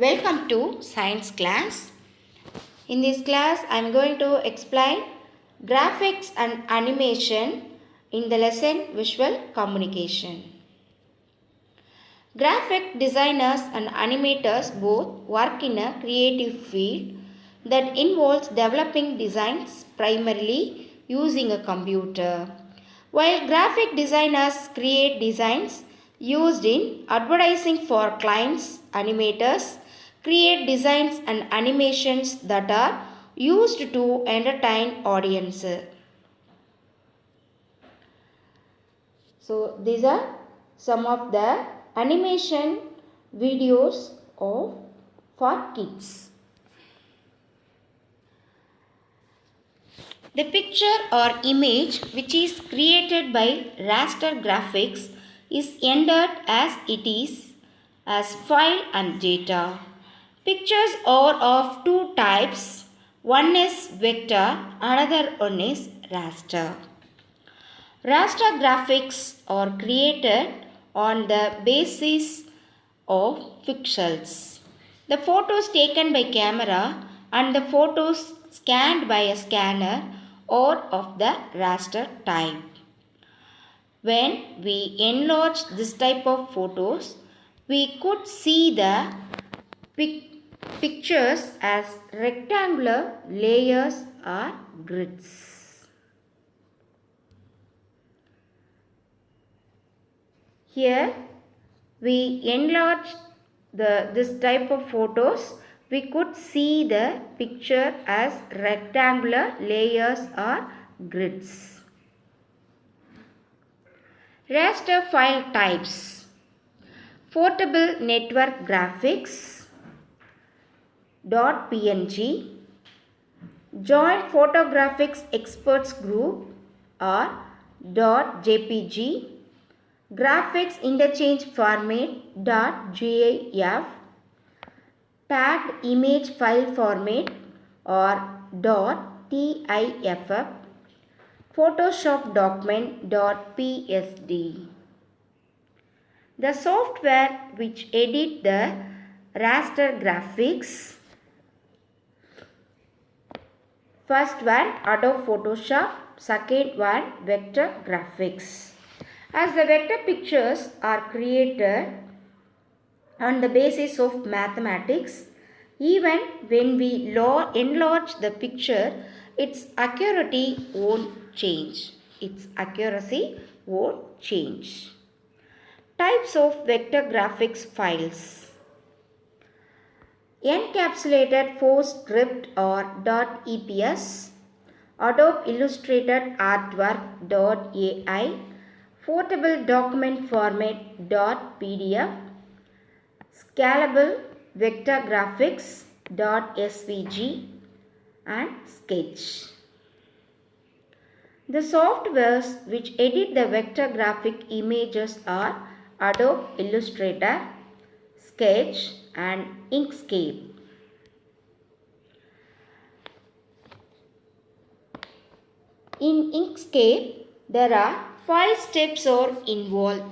Welcome to science class. In this class, I am going to explain graphics and animation in the lesson visual communication. Graphic designers and animators both work in a creative field that involves developing designs primarily using a computer. While graphic designers create designs used in advertising for clients, animators create designs and animations that are used to entertain audiences. So these are some of the animation videos for kids. The picture or image which is created by raster graphics is entered as it is as file and data. Pictures are of two types. One is vector, another one is raster. Raster graphics are created on the basis of pixels. The photos taken by camera and the photos scanned by a scanner are of the raster type. When we enlarge this type of photos, we could see the pictures as rectangular layers or grids. Here we enlarge this type of photos, we could see the picture as rectangular layers or grids. Raster file types: portable network graphics, .png, joint photographics experts group or .jpg, graphics interchange format .gif, tagged image file format or .tiff, Photoshop document .psd. The software which edit the raster graphics: first one Adobe Photoshop, second one vector graphics. As the vector pictures are created on the basis of mathematics, even when we enlarge the picture, its accuracy won't change. Types of vector graphics files: encapsulated force script or .eps, Adobe Illustrator artwork .ai, portable document format .pdf, scalable vector graphics .svg, and sketch. The softwares which edit the vector graphic images are Adobe Illustrator, Sketch, and Inkscape. In Inkscape, there are 5 steps are involved.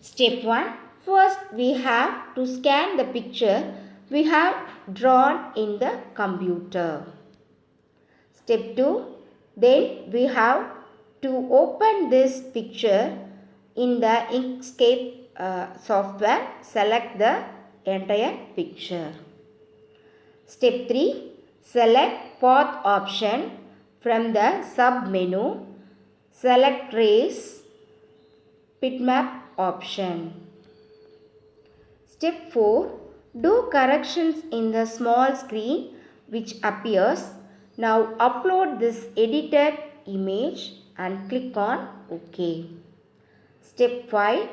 Step 1. First, we have to scan the picture we have drawn in the computer. Step 2. Then we have to open this picture in the Inkscape software. Select the entire picture. Step 3. Select path option from the sub menu. Select trace bitmap option. Step 4. Do corrections in the small screen which appears. Now upload this edited image and click on OK. Step 5.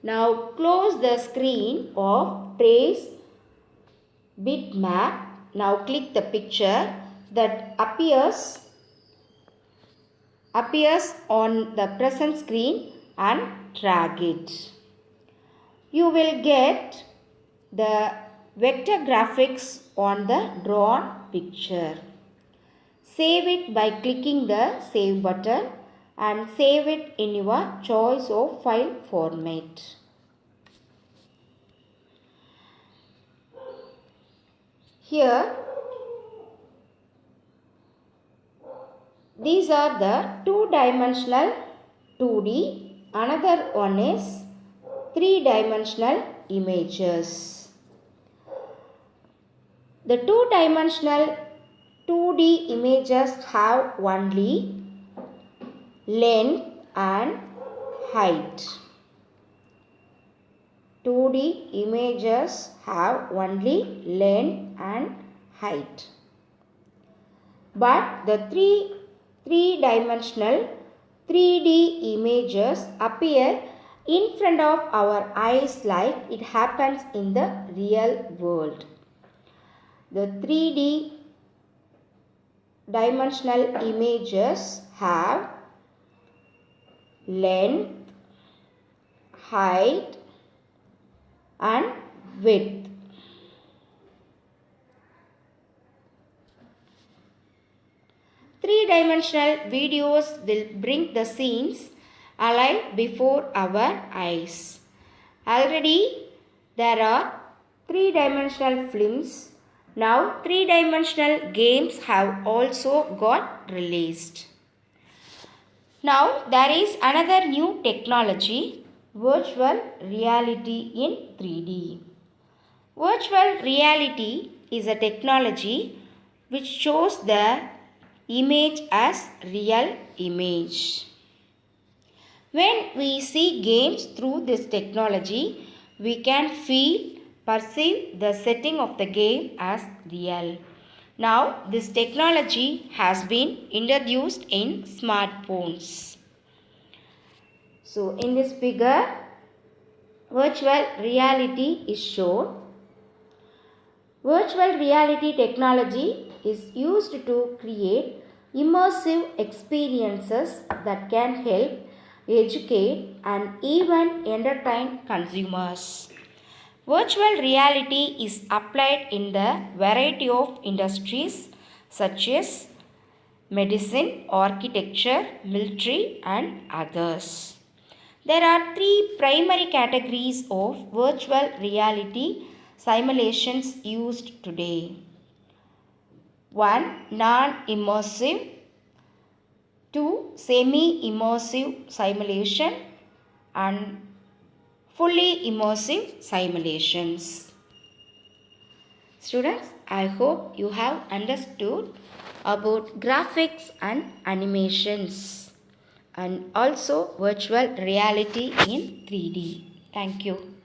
Now close the screen of trace bitmap. Now click the picture that appears on the present screen and drag it. You will get the vector graphics on the drawn picture. Save it by clicking the save button and save it in your choice of file format. Here, these are the two-dimensional 2D. Another one is three-dimensional images. The two-dimensional 2D images have only length and height. 2D images have only length and height. But the three-dimensional 3D images appear in front of our eyes like it happens in the real world. The 3D dimensional images have length, height and width. Three-dimensional videos will bring the scenes alive before our eyes. Already there are three-dimensional films. Now three-dimensional games have also got released. Now there is another new technology, virtual reality in 3D. Virtual reality is a technology which shows the image as real image. When we see games through this technology, we can perceive the setting of the game as real. Now, this technology has been introduced in smartphones. So, in this figure, virtual reality is shown. Virtual reality technology is used to create immersive experiences that can help educate and even entertain consumers. Virtual reality is applied in the variety of industries such as medicine, architecture, military and others. There are three primary categories of virtual reality simulations used today. 1. Non-immersive. 2. Semi-immersive simulation and fully immersive simulations. Students, I hope you have understood about graphics and animations and also virtual reality in 3D. Thank you.